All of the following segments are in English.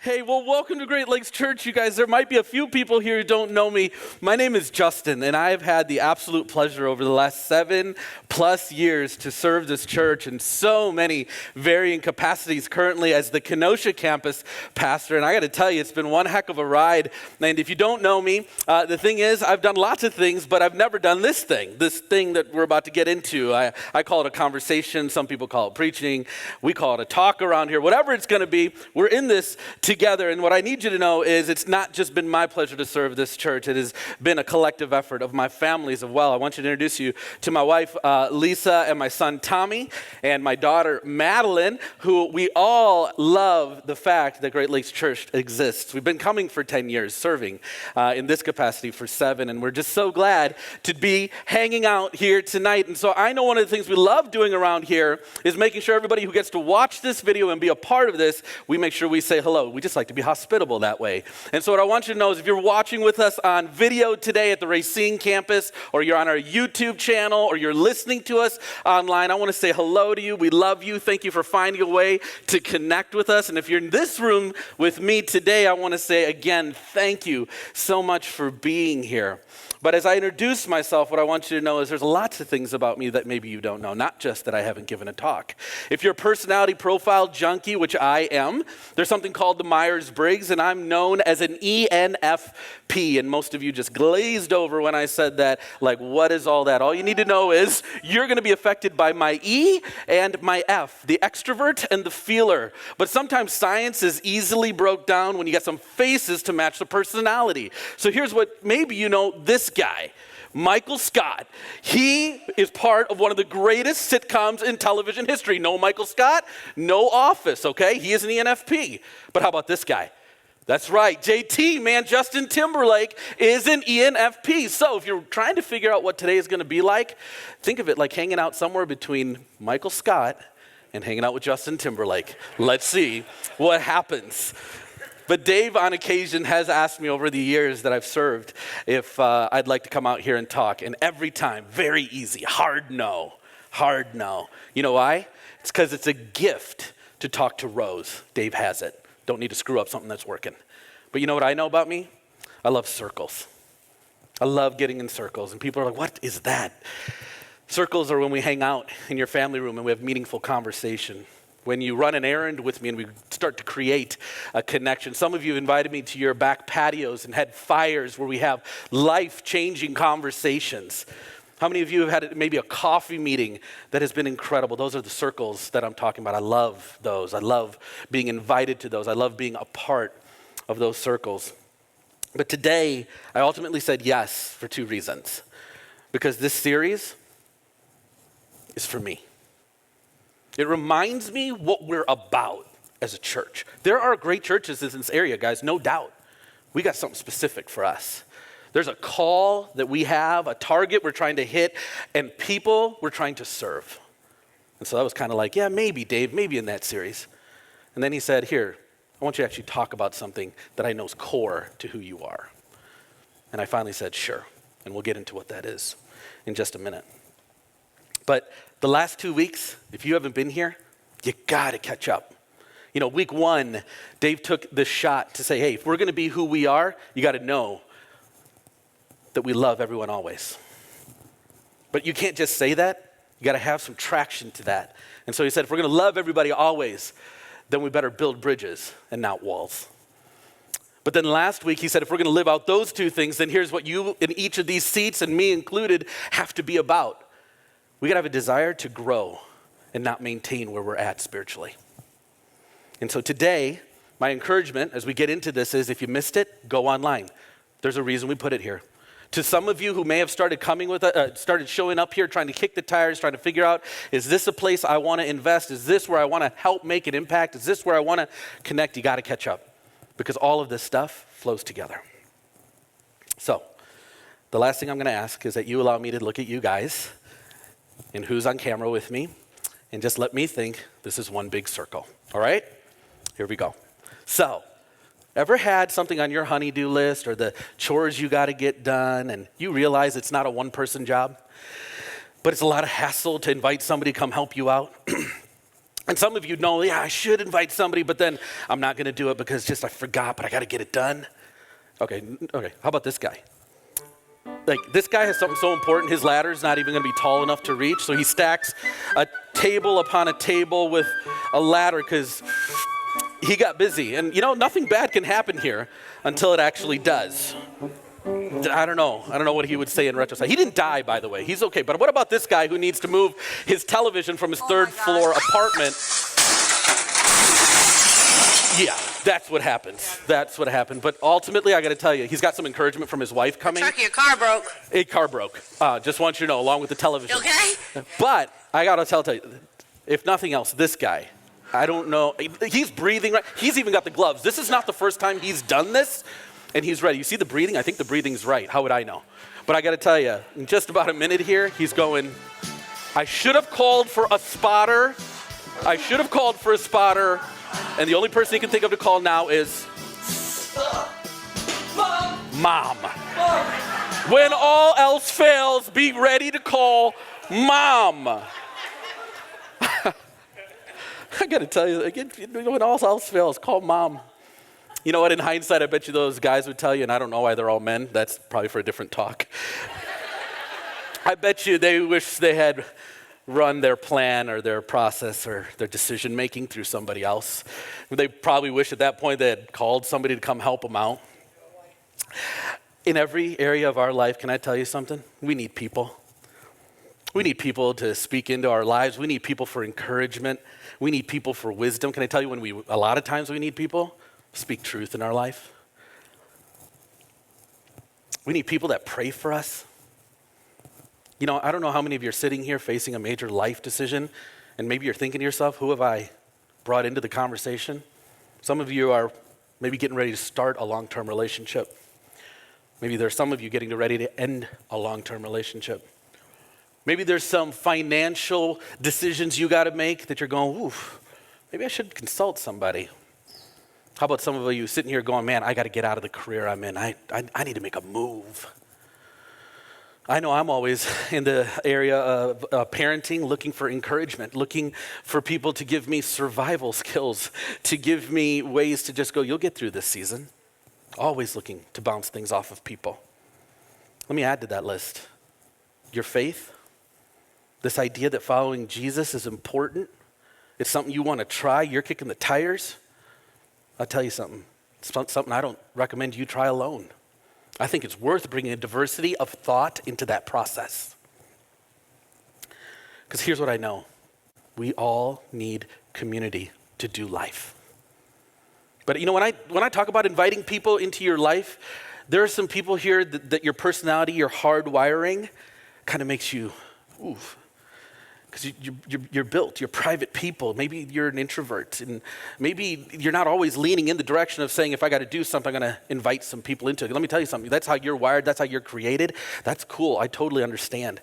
Hey, well, welcome to Great Lakes Church, you guys. There might be a few people here who don't know me. My name is Justin, and I've had the absolute pleasure over the last 7+ years to serve this church in so many varying capacities currently as the Kenosha campus pastor. And I got to tell you, it's been one heck of a ride. And if you don't know me, the thing is, I've done lots of things, but I've never done this thing that we're about to get into. I call it a conversation. Some people call it preaching. We call it a talk around here. Whatever it's going to be, we're in this together. And what I need you to know is it's not just been my pleasure to serve this church. It has been a collective effort of my families as well. I want you to introduce you to my wife, Lisa, and my son, Tommy, and my daughter, Madeline, who we all love the fact that Great Lakes Church exists. We've been coming for 10 years, serving in this capacity for 7, and we're just so glad to be hanging out here tonight. And so I know one of the things we love doing around here is making sure everybody who gets to watch this video and be a part of this, we make sure we say hello. We just like to be hospitable that way. And so what I want you to know is if you're watching with us on video today at the Racine campus, or you're on our YouTube channel, or you're listening to us online, I want to say hello to you. We love you. Thank you for finding a way to connect with us. And if you're in this room with me today, I want to say again, thank you so much for being here. But as I introduce myself, what I want you to know is there's lots of things about me that maybe you don't know, not just that I haven't given a talk. If you're a personality profile junkie, which I am, there's something called the Myers-Briggs, and I'm known as an ENFP, and most of you just glazed over when I said that, like, what is all that? All you need to know is you're going to be affected by my E and my F, the extrovert and the feeler. But sometimes science is easily broke down when you get some faces to match the personality. So here's what maybe you know this guy, Michael Scott. He is part of one of the greatest sitcoms in television history. No Michael Scott, no Office, okay? He is an ENFP. But how about this guy? That's right, JT, man, Justin Timberlake is an ENFP. So if you're trying to figure out what today is going to be like, think of it like hanging out somewhere between Michael Scott and hanging out with Justin Timberlake. Let's see what happens. But Dave, on occasion, has asked me over the years that I've served if I'd like to come out here and talk. And every time, very easy, hard no. You know why? It's because it's a gift to talk to Rose. Dave has it. Don't need to screw up something that's working. But you know what I know about me? I love circles. I love getting in circles. And people are like, what is that? Circles are when we hang out in your family room and we have meaningful conversation. When you run an errand with me and we start to create a connection. Some of you have invited me to your back patios and had fires where we have life-changing conversations. How many of you have had maybe a coffee meeting that has been incredible? Those are the circles that I'm talking about. I love those. I love being invited to those. I love being a part of those circles. But today, I ultimately said yes for 2 reasons. Because this series is for me. It reminds me what we're about as a church. There are great churches in this area, guys, no doubt. We got something specific for us. There's a call that we have, a target we're trying to hit, and people we're trying to serve. And so that was kind of like, yeah, maybe, Dave, maybe in that series. And then he said, here, I want you to actually talk about something that I know is core to who you are. And I finally said, sure, and we'll get into what that is in just a minute. But the last 2 weeks, if you haven't been here, you got to catch up. You know, week 1, Dave took this shot to say, hey, if we're going to be who we are, you got to know that we love everyone always. But you can't just say that. You got to have some traction to that. And so he said, if we're going to love everybody always, then we better build bridges and not walls. But then last week, he said, if we're going to live out those 2 things, then here's what you in each of these seats, and me included, have to be about. We got to have a desire to grow and not maintain where we're at spiritually. And so today, my encouragement as we get into this is if you missed it, go online. There's a reason we put it here. To some of you who may have started coming with started showing up here, trying to kick the tires, trying to figure out, is this a place I want to invest? Is this where I want to help make an impact? Is this where I want to connect? You got to catch up because all of this stuff flows together. So the last thing I'm going to ask is that you allow me to look at you guys and who's on camera with me, and just let me think this is one big circle, all right? Here we go. So, ever had something on your honey-do list or the chores you got to get done, and you realize it's not a one-person job, but it's a lot of hassle to invite somebody to come help you out? And some of you know, yeah, I should invite somebody, but then I'm not going to do it because just I forgot, but I got to get it done. Okay, how about this guy? Like, this guy has something so important, his ladder's not even going to be tall enough to reach, so he stacks a table upon a table with a ladder because he got busy. And nothing bad can happen here until it actually does. I don't know what he would say in retrospect. He didn't die, by the way. He's okay. But what about this guy who needs to move his television from his third floor apartment? Yeah, that's what happens. That's what happened. But ultimately, I got to tell you, he's got some encouragement from his wife coming. Chucky, your car broke. A car broke. Just want you to know, along with the television. Okay. But I got to tell you, if nothing else, this guy, I don't know. He's breathing right. He's even got the gloves. This is not the first time he's done this, and he's ready. You see the breathing? I think the breathing's right. How would I know? But I got to tell you, in just about a minute here, he's going, I should have called for a spotter. And the only person he can think of to call now is Mom. When all else fails, be ready to call Mom. I got to tell you, again, when all else fails, call Mom. You know what, in hindsight, I bet you those guys would tell you, and I don't know why they're all men. That's probably for a different talk. I bet you they wish they had run their plan or their process or their decision-making through somebody else. They probably wish at that point they had called somebody to come help them out. In every area of our life, can I tell you something? We need people. We need people to speak into our lives. We need people for encouragement. We need people for wisdom. Can I tell you a lot of times we need people? Speak truth in our life. We need people that pray for us. I don't know how many of you are sitting here facing a major life decision, and maybe you're thinking to yourself, who have I brought into the conversation? Some of you are maybe getting ready to start a long-term relationship. Maybe there's some of you getting ready to end a long-term relationship. Maybe there's some financial decisions you got to make that you're going, oof, maybe I should consult somebody. How about some of you sitting here going, man, I got to get out of the career I'm in. I need to make a move. I know I'm always in the area of parenting, looking for encouragement, looking for people to give me survival skills, to give me ways to just go, you'll get through this season. Always looking to bounce things off of people. Let me add to that list. Your faith, this idea that following Jesus is important. It's something you want to try. You're kicking the tires. I'll tell you something. It's something I don't recommend you try alone. I think it's worth bringing a diversity of thought into that process. Because here's what I know. We all need community to do life. But when I talk about inviting people into your life, there are some people here that your personality, your hard wiring kind of makes you, oof. Because you're built, you're private people. Maybe you're an introvert, and maybe you're not always leaning in the direction of saying, if I got to do something, I'm going to invite some people into it. Let me tell you something. That's how you're wired. That's how you're created. That's cool. I totally understand.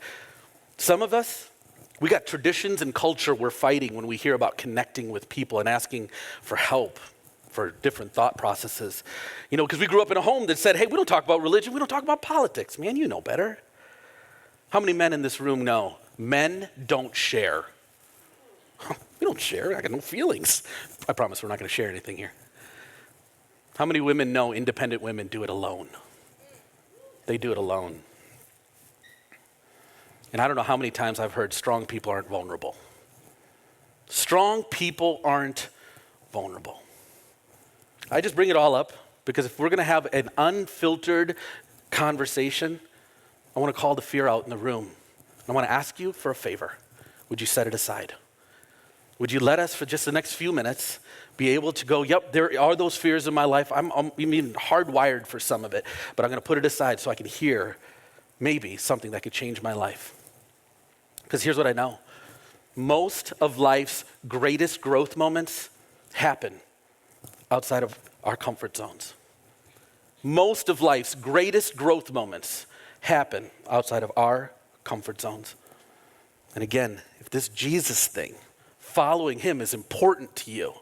Some of us, we got traditions and culture we're fighting when we hear about connecting with people and asking for help for different thought processes. Because we grew up in a home that said, hey, we don't talk about religion. We don't talk about politics. Man, you know better. How many men in this room know? Men don't share. We don't share. I got no feelings. I promise we're not going to share anything here. How many women know independent women do it alone? They do it alone. And I don't know how many times I've heard strong people aren't vulnerable. Strong people aren't vulnerable. I just bring it all up because if we're going to have an unfiltered conversation, I want to call the fear out in the room. I want to ask you for a favor. Would you set it aside? Would you let us, for just the next few minutes, be able to go, yep, there are those fears in my life. I'm even hardwired for some of it, but I'm going to put it aside so I can hear maybe something that could change my life. Because here's what I know. Most of life's greatest growth moments happen outside of our comfort zones. Most of life's greatest growth moments happen outside of our comfort zones. And again, if this Jesus thing, following him is important to you,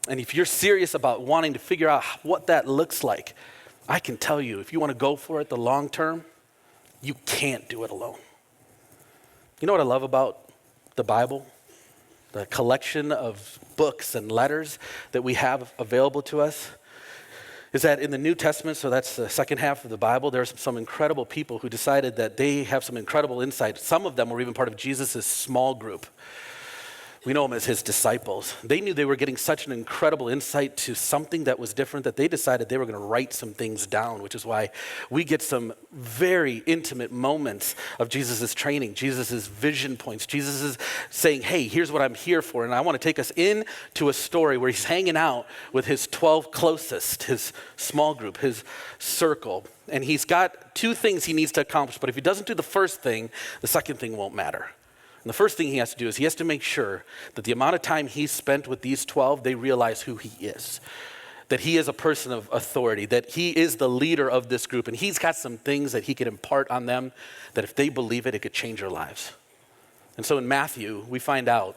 and if you're serious about wanting to figure out what that looks like, I can tell you, if you want to go for it the long term, you can't do it alone. You know what I love about the Bible? the collection of books and letters that we have available to us, is that in the New Testament, so that's the second half of the Bible, there's some incredible people who decided that they have some incredible insight. Some of them were even part of Jesus' small group. We know them as his disciples. They knew they were getting such an incredible insight to something that was different that they decided they were going to write some things down, which is why we get some very intimate moments of Jesus' training, Jesus' vision points. Jesus is saying, hey, here's what I'm here for. And I want to take us into a story where he's hanging out with his 12 closest, his small group, his circle. And he's got two things he needs to accomplish. But if he doesn't do the first thing, the second thing won't matter. And the first thing he has to do is he has to make sure that the amount of time he's spent with these 12, they realize who he is, that he is a person of authority, that he is the leader of this group, and he's got some things that he could impart on them that if they believe it, it could change their lives. And so in Matthew, we find out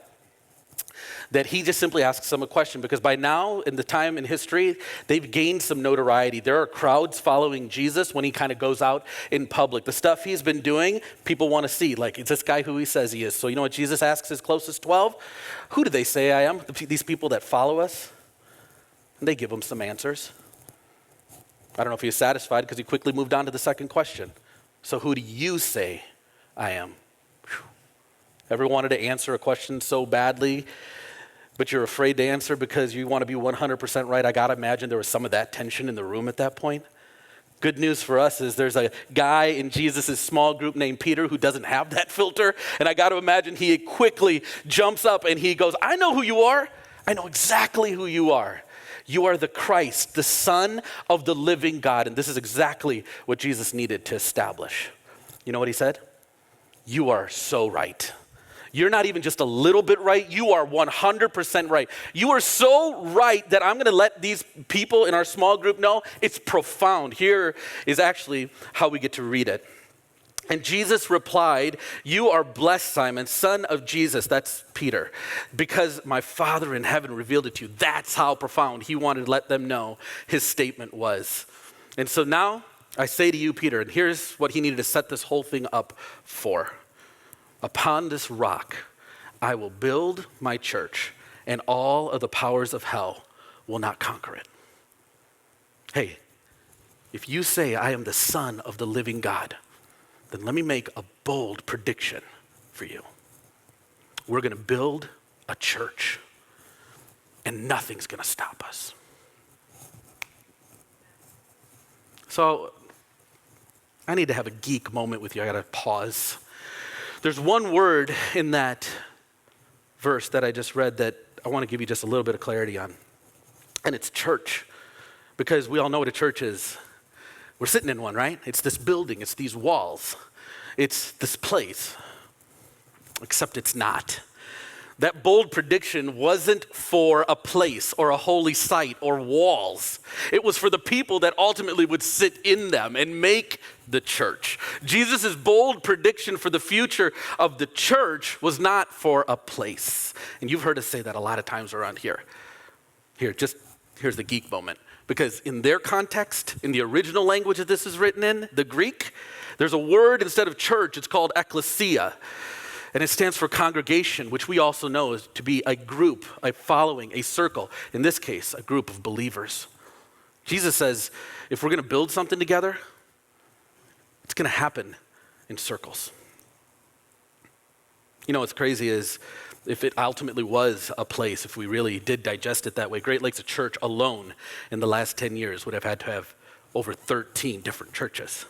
that he just simply asks them a question, because by now, in the time in history, they've gained some notoriety. There are crowds following Jesus when he kind of goes out in public. The stuff he's been doing, people want to see. Like, is this guy who he says he is? So you know what Jesus asks his closest 12? Who do they say I am? These people that follow us? And they give him some answers. I don't know if he was satisfied because he quickly moved on to the second question. So who do you say I am? Whew. Ever wanted to answer a question so badly, but you're afraid to answer because you want to be 100% right? I got to imagine there was some of that tension in the room at that point. Good news for us is there's a guy in Jesus' small group named Peter who doesn't have that filter. And I got to imagine he quickly jumps up and he goes, I know who you are. I know exactly who you are. You are the Christ, the Son of the living God. And this is exactly what Jesus needed to establish. You know what he said? You are so right. You're not even just a little bit right. You are 100% right. You are so right that I'm going to let these people in our small group know it's profound. Here is actually how we get to read it. And Jesus replied, you are blessed, Simon, son of Jesus, that's Peter, because my Father in heaven revealed it to you. That's how profound he wanted to let them know his statement was. And so now I say to you, Peter, and here's what he needed to set this whole thing up for. Upon this rock, I will build my church, and all of the powers of hell will not conquer it. Hey, if you say I am the Son of the living God, then let me make a bold prediction for you. We're going to build a church, and nothing's going to stop us. So I need to have a geek moment with you. I got to pause. There's one word in that verse that I just read that I want to give you just a little bit of clarity on. And it's church. Because we all know what a church is. We're sitting in one, right? It's this building. It's these walls. It's this place. Except it's not. That bold prediction wasn't for a place or a holy site or walls. It was for the people that ultimately would sit in them and make the church. Jesus' bold prediction for the future of the church was not for a place. And you've heard us say that a lot of times around here. Here's the geek moment. Because in their context, in the original language that this is written in, the Greek, there's a word instead of church, it's called ecclesia. And it stands for congregation, which we also know is to be a group, a following, a circle. In this case, a group of believers. Jesus says, if we're going to build something together, it's going to happen in circles. You know what's crazy is if it ultimately was a place, if we really did digest it that way, Great Lakes Church alone in the last 10 years would have had to have over 13 different churches.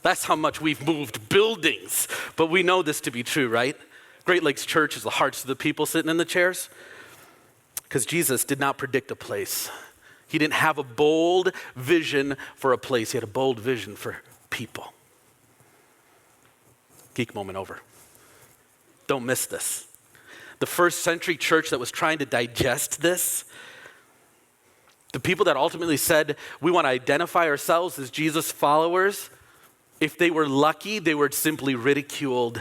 That's how much we've moved buildings. But we know this to be true, right? Great Lakes Church is the hearts of the people sitting in the chairs. Because Jesus did not predict a place. He didn't have a bold vision for a place. He had a bold vision for people. Geek moment over. Don't miss this. The first century church that was trying to digest this, the people that ultimately said, we want to identify ourselves as Jesus followers, if they were lucky, they were simply ridiculed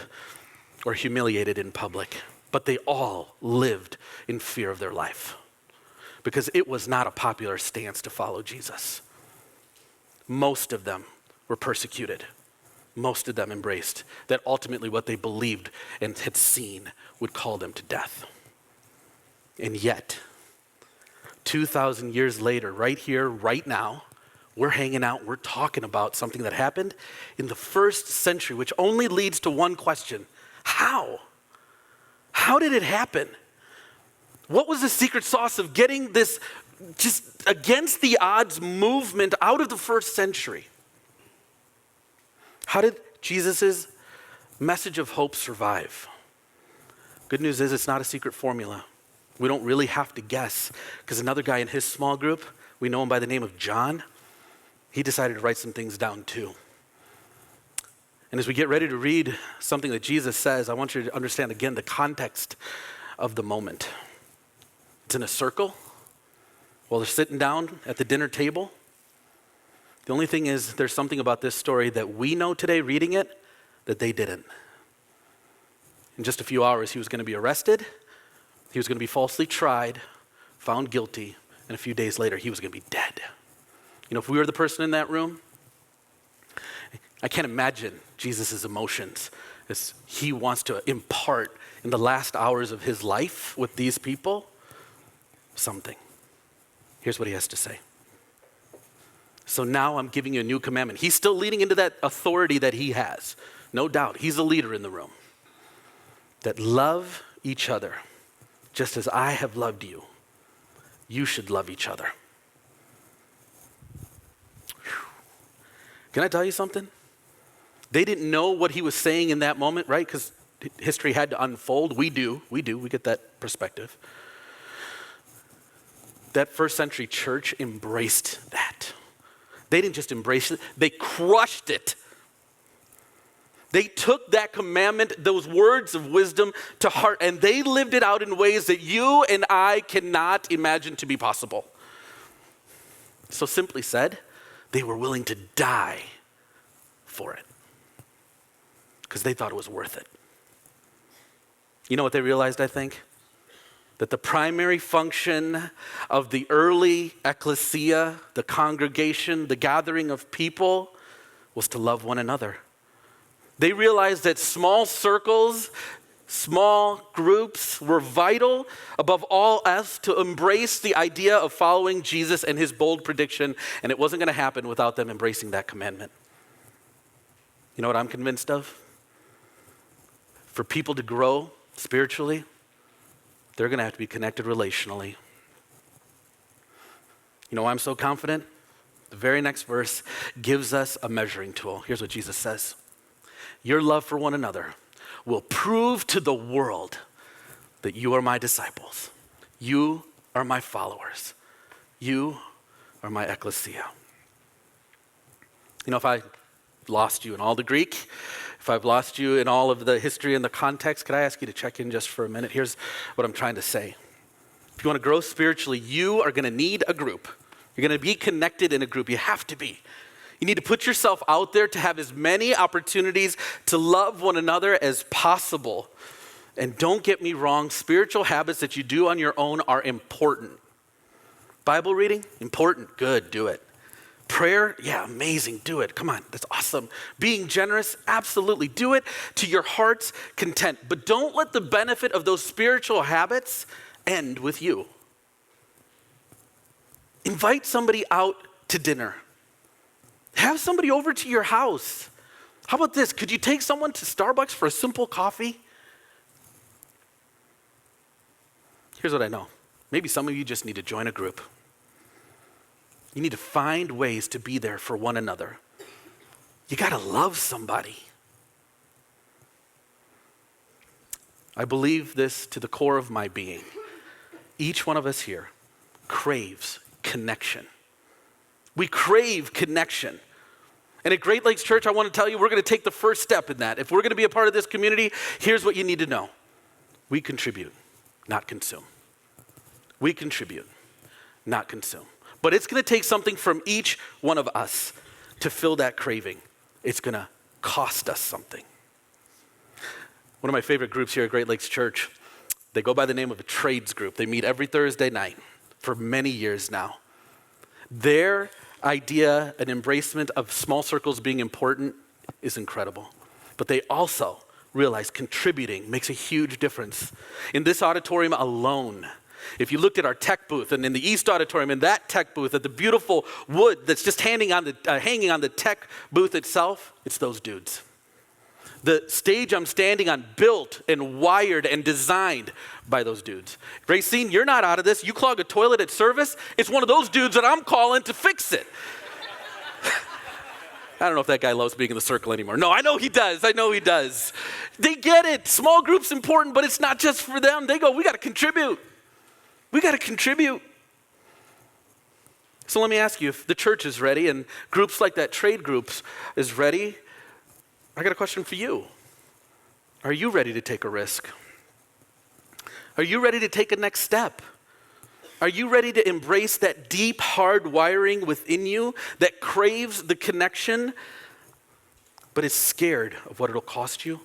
or humiliated in public. But they all lived in fear of their life because it was not a popular stance to follow Jesus. Most of them were persecuted. Most of them embraced that ultimately what they believed and had seen would call them to death. And yet, 2,000 years later, right here, right now, we're hanging out, we're talking about something that happened in the first century, which only leads to one question. How? How did it happen? What was the secret sauce of getting this just against the odds movement out of the first century? How did Jesus' message of hope survive? Good news is it's not a secret formula. We don't really have to guess, because another guy in his small group, we know him by the name of John, he decided to write some things down too. And as we get ready to read something that Jesus says, I want you to understand again the context of the moment. It's in a circle while they're sitting down at the dinner table. The only thing is, there's something about this story that we know today reading it that they didn't. In just a few hours, he was going to be arrested. He was going to be falsely tried, found guilty, and a few days later, he was going to be dead. You know, if we were the person in that room, I can't imagine Jesus' emotions as he wants to impart in the last hours of his life with these people something. Here's what he has to say. So now I'm giving you a new commandment. He's still leading into that authority that he has. No doubt, he's a leader in the room. That love each other. Just as I have loved you, you should love each other. Whew. Can I tell you something? They didn't know what he was saying in that moment, right? Because history had to unfold. We get that perspective. That first century church embraced that. They didn't just embrace it, they crushed it. They took that commandment, those words of wisdom to heart, and they lived it out in ways that you and I cannot imagine to be possible. So simply said, they were willing to die for it because they thought it was worth it. You know what they realized, I think? That the primary function of the early ecclesia, the congregation, the gathering of people, was to love one another. They realized that small circles, small groups were vital above all else to embrace the idea of following Jesus and his bold prediction, and it wasn't going to happen without them embracing that commandment. You know what I'm convinced of? For people to grow spiritually, they're going to have to be connected relationally. You know why I'm so confident? The very next verse gives us a measuring tool. Here's what Jesus says. Your love for one another will prove to the world that you are my disciples. You are my followers. You are my ecclesia. You know, if I lost you in all the Greek, if I've lost you in all of the history and the context, could I ask you to check in just for a minute? Here's what I'm trying to say. If you want to grow spiritually, you are going to need a group. You're going to be connected in a group. You have to be. You need to put yourself out there to have as many opportunities to love one another as possible. And don't get me wrong, spiritual habits that you do on your own are important. Bible reading? Important. Good. Do it. Prayer? Yeah, amazing. Do it. Come on. That's awesome. Being generous? Absolutely. Do it to your heart's content. But don't let the benefit of those spiritual habits end with you. Invite somebody out to dinner. Have somebody over to your house. How about this? Could you take someone to Starbucks for a simple coffee? Here's what I know. Maybe some of you just need to join a group. You need to find ways to be there for one another. You got to love somebody. I believe this to the core of my being. Each one of us here craves connection. We crave connection. And at Great Lakes Church, I want to tell you, we're going to take the first step in that. If we're going to be a part of this community, here's what you need to know. We contribute, not consume. We contribute, not consume. But it's going to take something from each one of us to fill that craving. It's going to cost us something. One of my favorite groups here at Great Lakes Church, they go by the name of a trades group. They meet every Thursday night for many years now. Their idea and embracement of small circles being important is incredible. But they also realize contributing makes a huge difference. In this auditorium alone, If you looked at our tech booth and in the East Auditorium, in that tech booth, at the beautiful wood that's just hanging on the tech booth itself, it's those dudes. The stage I'm standing on, built and wired and designed by those dudes. Racine, you're not out of this. You clog a toilet at service, it's one of those dudes that I'm calling to fix it. I don't know if that guy loves being in the circle anymore. No, I know he does. They get it. Small group's important, but it's not just for them. They go, we got to contribute. So let me ask you, if the church is ready and groups like that, trade groups, is ready, I got a question for you. Are you ready to take a risk? Are you ready to take a next step? Are you ready to embrace that deep, hard wiring within you that craves the connection, but is scared of what it'll cost you?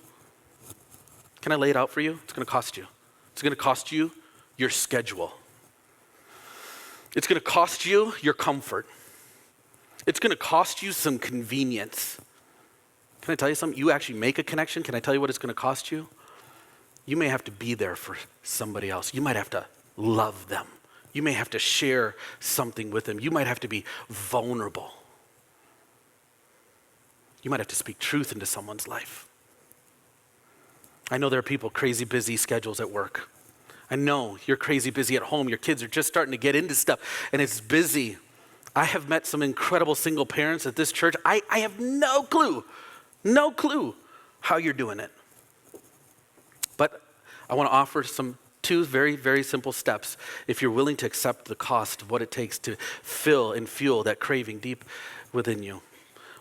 Can I lay it out for you? It's going to cost you. It's going to cost you your schedule. It's going to cost you your comfort. It's going to cost you some convenience. Can I tell you something? You actually make a connection. Can I tell you what it's going to cost you? You may have to be there for somebody else. You might have to love them. You may have to share something with them. You might have to be vulnerable. You might have to speak truth into someone's life. I know there are people crazy busy schedules at work. I know you're crazy busy at home. Your kids are just starting to get into stuff and it's busy. I have met some incredible single parents at this church. I have no clue how you're doing it. But I want to offer two very, very simple steps if you're willing to accept the cost of what it takes to fill and fuel that craving deep within you.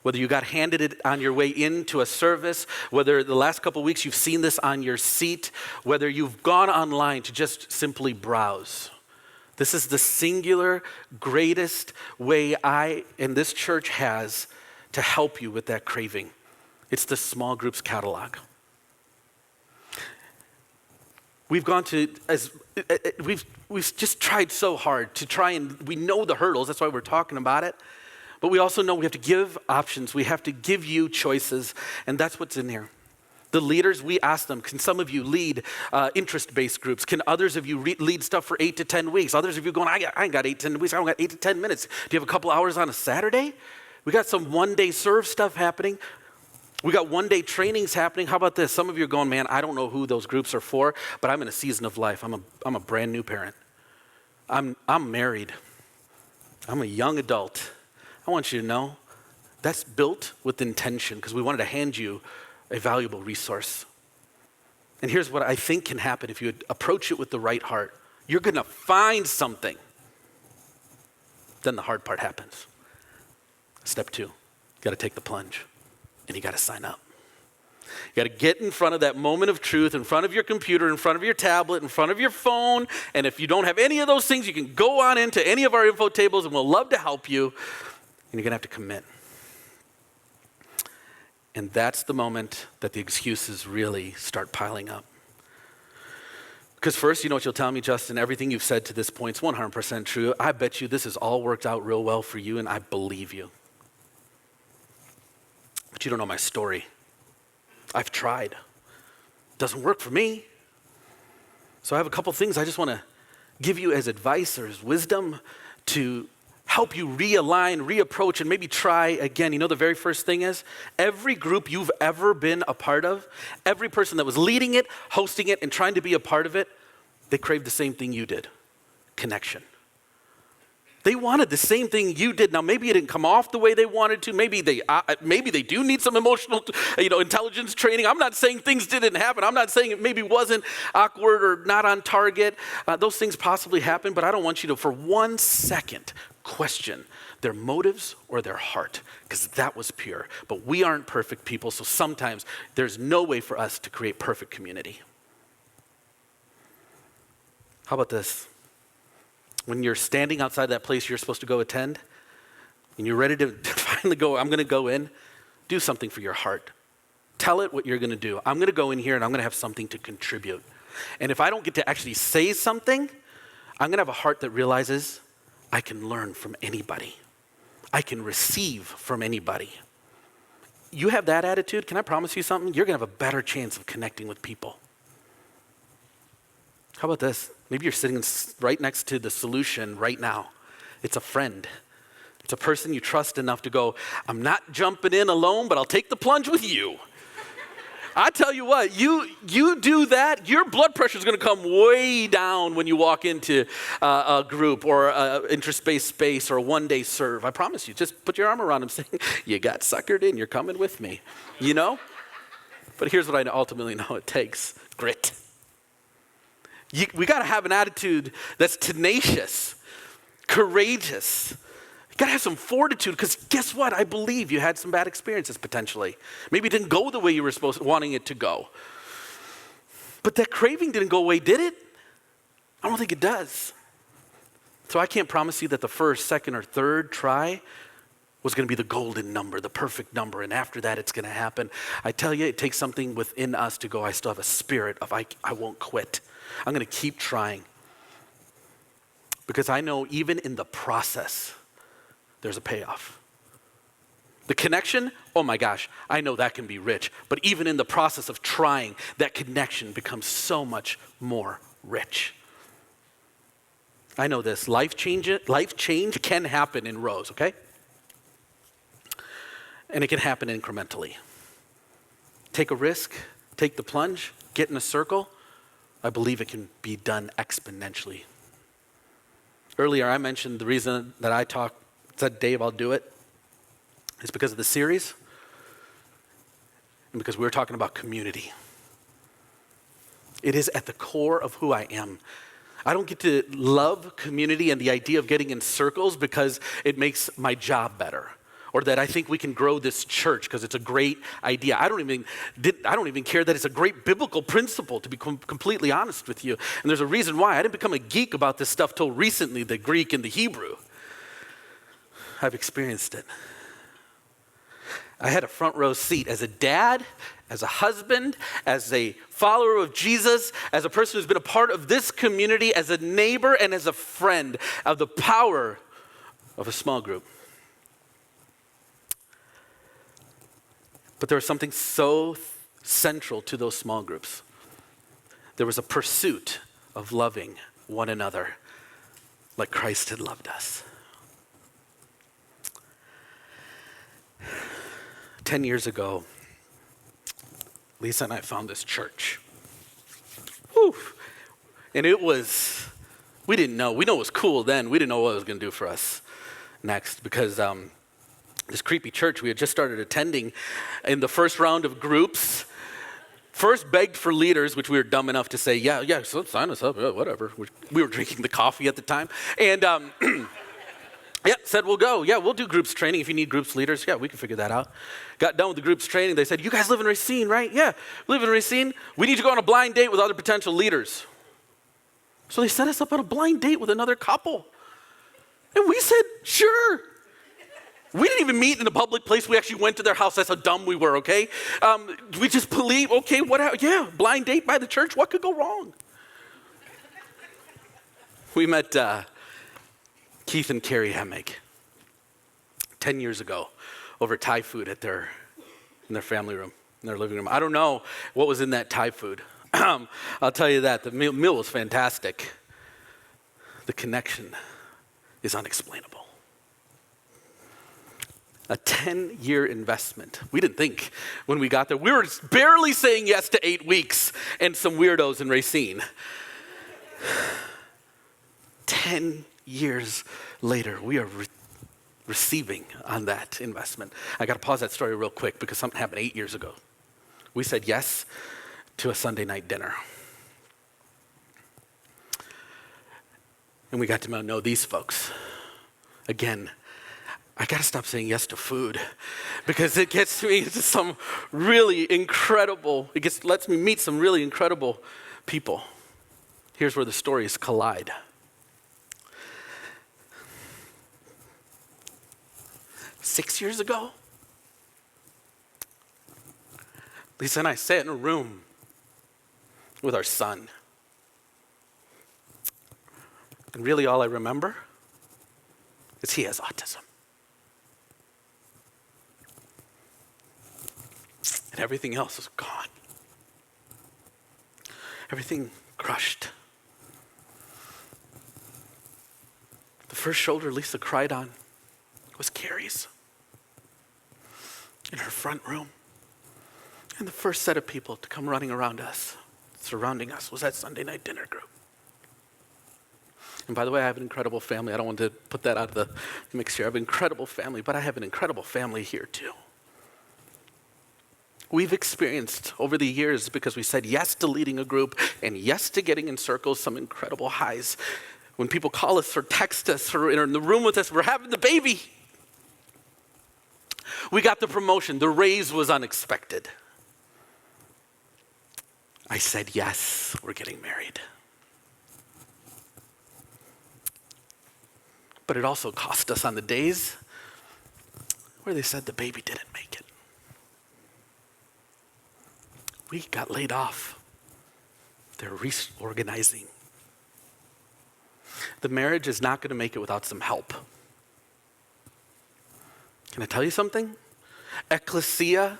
Whether you got handed it on your way into a service, whether the last couple of weeks you've seen this on your seat, whether you've gone online to just simply browse. This is the singular greatest way I and this church has to help you with that craving. It's the small groups catalog. We've gone to, we've just tried so hard to try and, we know the hurdles, that's why we're talking about it. But we also know we have to give options. We have to give you choices, and that's what's in here. The leaders, we ask them, can some of you lead interest-based groups? Can others of you lead stuff for 8 to 10 weeks? Others of you going, I ain't got 8 to 10 weeks, I only got 8 to 10 minutes. Do you have a couple hours on a Saturday? We got some one-day serve stuff happening. We got one-day trainings happening. How about this? Some of you are going, man, I don't know who those groups are for, but I'm in a season of life. I'm a brand new parent. I'm married. I'm a young adult. I want you to know that's built with intention because we wanted to hand you a valuable resource. And here's what I think can happen if you approach it with the right heart. You're going to find something. Then the hard part happens. Step 2, you got to take the plunge. And you got to sign up. You got to get in front of that moment of truth, in front of your computer, in front of your tablet, in front of your phone. And if you don't have any of those things, you can go on into any of our info tables and we'll love to help you. And you're going to have to commit. And that's the moment that the excuses really start piling up. Because first, you know what you'll tell me, Justin? Everything you've said to this point is 100% true. I bet you this has all worked out real well for you, and I believe you. But you don't know my story. I've tried. Doesn't work for me. So I have a couple things I just want to give you as advice or as wisdom to help you realign, reapproach, and maybe try again. You know, the very first thing is every group you've ever been a part of, every person that was leading it, hosting it, and trying to be a part of it, they craved the same thing you did, connection. They wanted the same thing you did. Now, maybe it didn't come off the way they wanted to. Maybe they do need some emotional, intelligence training. I'm not saying things didn't happen. I'm not saying it maybe wasn't awkward or not on target. Those things possibly happen, but I don't want you to, for 1 second, question their motives or their heart, because that was pure. But we aren't perfect people, so sometimes there's no way for us to create perfect community. How about this? When you're standing outside that place you're supposed to go attend, and you're ready to finally go, I'm going to go in, do something for your heart. Tell it what you're going to do. I'm going to go in here and I'm going to have something to contribute. And if I don't get to actually say something, I'm going to have a heart that realizes I can learn from anybody. I can receive from anybody. You have that attitude, can I promise you something? You're going to have a better chance of connecting with people. How about this? Maybe you're sitting right next to the solution right now. It's a friend. It's a person you trust enough to go, I'm not jumping in alone, but I'll take the plunge with you. I tell you what, you do that, your blood pressure is going to come way down when you walk into a group or an interspace space or a one-day serve. I promise you. Just put your arm around them saying, you got suckered in, you're coming with me, you know? But here's what I ultimately know it takes: grit. We got to have an attitude that's tenacious, courageous. You got to have some fortitude, because guess what? I believe you had some bad experiences potentially. Maybe it didn't go the way you were wanting it to go. But that craving didn't go away, did it? I don't think it does. So I can't promise you that the first, second, or third try was going to be the golden number, the perfect number, and after that it's going to happen. I tell you, it takes something within us to go, I still have a spirit of I won't quit. I'm going to keep trying. Because I know even in the process, there's a payoff. The connection, oh my gosh, I know that can be rich. But even in the process of trying, that connection becomes so much more rich. I know this, life change can happen in rows, okay? And it can happen incrementally. Take a risk, take the plunge, get in a circle. I believe it can be done exponentially. Earlier I mentioned the reason that I said, Dave, I'll do it, is because of the series and because we were talking about community. It is at the core of who I am. I don't get to love community and the idea of getting in circles because it makes my job better, or that I think we can grow this church because it's a great idea. I don't even care that it's a great biblical principle, to be completely honest with you. And there's a reason why. I didn't become a geek about this stuff till recently, the Greek and the Hebrew. I've experienced it. I had a front row seat as a dad, as a husband, as a follower of Jesus, as a person who's been a part of this community, as a neighbor, and as a friend of the power of a small group. But there was something so central to those small groups. There was a pursuit of loving one another like Christ had loved us. 10 years ago, Lisa and I found this church. Whew. And we didn't know. We know it was cool then. We didn't know what it was going to do for us next, because this creepy church we had just started attending, in the first round of groups, first begged for leaders, which we were dumb enough to say, yeah, so sign us up, whatever. We were drinking the coffee at the time. And yeah, said we'll go. Yeah, we'll do groups training if you need groups leaders. Yeah, we can figure that out. Got done with the groups training. They said, you guys live in Racine, right? Yeah, we live in Racine. We need to go on a blind date with other potential leaders. So they set us up on a blind date with another couple. And we said, sure. We didn't even meet in a public place. We actually went to their house. That's how dumb we were, okay? We just believe, okay, blind date by the church. What could go wrong? We met Keith and Carrie Hemmick 10 years ago over Thai food in their family room, in their living room. I don't know what was in that Thai food. I'll tell you that. The meal was fantastic. The connection is unexplainable. A 10-year investment. We didn't think when we got there. We were barely saying yes to 8 weeks and some weirdos in Racine. 10 years later, we are receiving on that investment. I got to pause that story real quick because something happened 8 years ago. We said yes to a Sunday night dinner. And we got to know these folks. Again, I got to stop saying yes to food because it gets me into some really incredible, lets me meet some really incredible people. Here's where the stories collide. Six years ago, Lisa and I sat in a room with our son. And really all I remember is he has autism. And everything else is gone. Everything crushed. first shoulder Lisa cried on was Carrie's in her front room. And the first set of people to come running around us, surrounding us, was that Sunday night dinner group. And by the way, I have an incredible family. I don't want to put that out of the mix here. I have an incredible family, but I have an incredible family here too. We've experienced over the years, because we said yes to leading a group and yes to getting in circles, some incredible highs. When people call us or text us or are in the room with us, we're having the baby. We got the promotion. The raise was unexpected. I said, yes, we're getting married. But it also cost us on the days where they said the baby didn't make it. We got laid off. They're reorganizing. The marriage is not going to make it without some help. Can I tell you something? Ecclesia,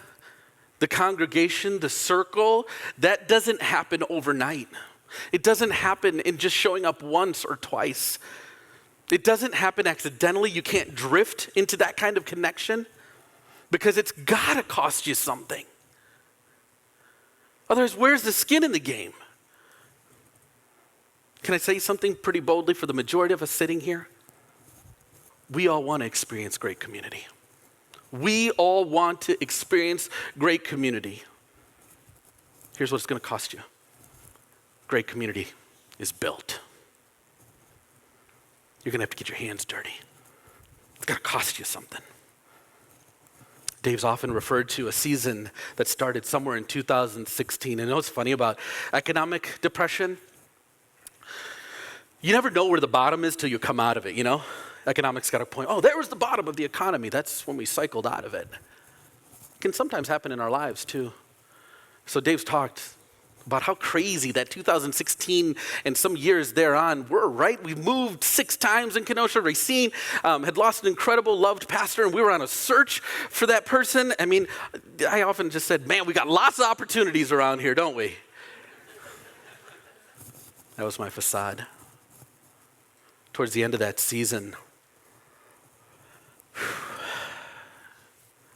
the congregation, the circle, that doesn't happen overnight. It doesn't happen in just showing up once or twice. It doesn't happen accidentally. You can't drift into that kind of connection because it's got to cost you something. Otherwise, where's the skin in the game? Can I say something pretty boldly for the majority of us sitting here? We all want to experience great community. We all want to experience great community. Here's what it's going to cost you. Great community is built. You're going to have to get your hands dirty. It's going to cost you something. Dave's often referred to a season that started somewhere in 2016. And you know what's funny about economic depression? You never know where the bottom is till you come out of it, you know? Economics got a point. Oh, there was the bottom of the economy. That's when we cycled out of it. It can sometimes happen in our lives too. So Dave's talked about how crazy that 2016 and some years thereon were, right? We moved 6 times in Kenosha. Racine had lost an incredible, loved pastor, and we were on a search for that person. I mean, I often just said, man, we got lots of opportunities around here, don't we? That was my facade. Towards the end of that season,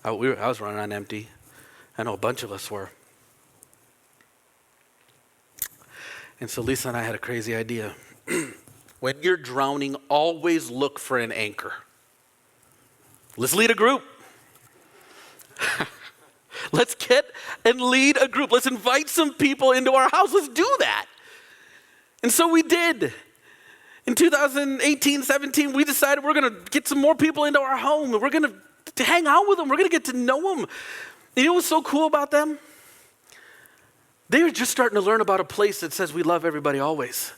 I was running on empty. I know a bunch of us were. And so Lisa and I had a crazy idea. When you're drowning, always look for an anchor. Let's lead a group. Let's get and lead a group. Let's invite some people into our house. Let's do that. And so we did. In 2018, 17, we decided we're going to get some more people into our home. And we're going to hang out with them. We're going to get to know them. And you know what's so cool about them? They were just starting to learn about a place that says we love everybody always.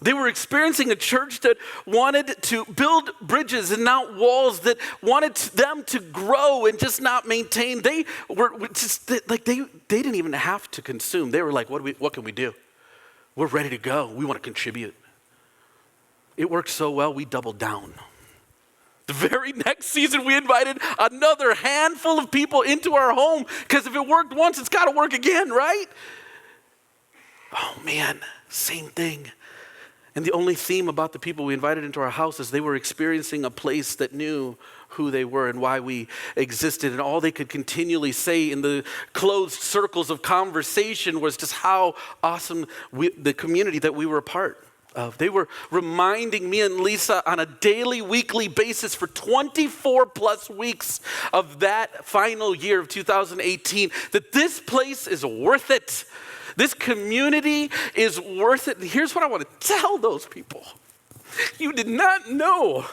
They were experiencing a church that wanted to build bridges and not walls, that wanted them to grow and just not maintain. They were just like they didn't even have to consume. They were like, what can we do? We're ready to go. We want to contribute. It worked so well, we doubled down. The very next season, we invited another handful of people into our home, because if it worked once, it's got to work again, right? Oh man, same thing. And the only theme about the people we invited into our house is they were experiencing a place that knew who they were and why we existed. And all they could continually say in the closed circles of conversation was just how awesome the community that we were a part of. They were reminding me and Lisa on a daily, weekly basis for 24 plus weeks of that final year of 2018 that this place is worth it. This community is worth it. And here's what I want to tell those people. You did not know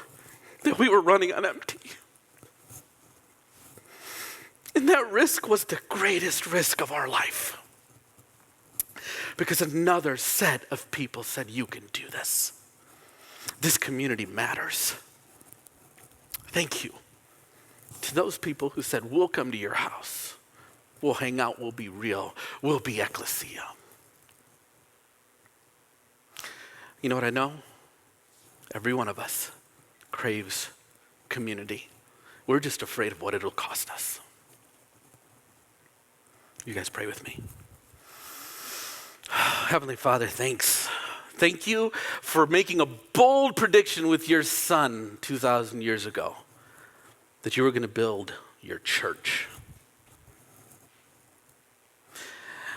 that we were running on empty. And that risk was the greatest risk of our life. Because another set of people said, you can do this. This community matters. Thank you to those people who said, we'll come to your house. We'll hang out, we'll be real, we'll be ecclesia. You know what I know? Every one of us craves community. We're just afraid of what it'll cost us. You guys pray with me. Heavenly Father, thanks. Thank you for making a bold prediction with your son 2,000 years ago that you were going to build your church.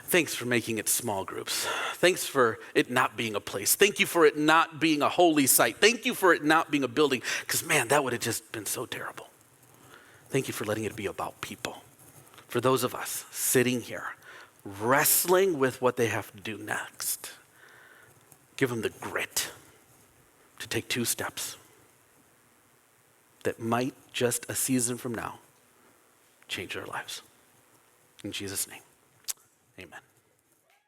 Thanks for making it small groups. Thanks for it not being a place. Thank you for it not being a holy site. Thank you for it not being a building, because man, that would have just been so terrible. Thank you for letting it be about people. For those of us sitting here, wrestling with what they have to do next, give them the grit to take 2 steps that might, just a season from now, change their lives. In Jesus' name, amen.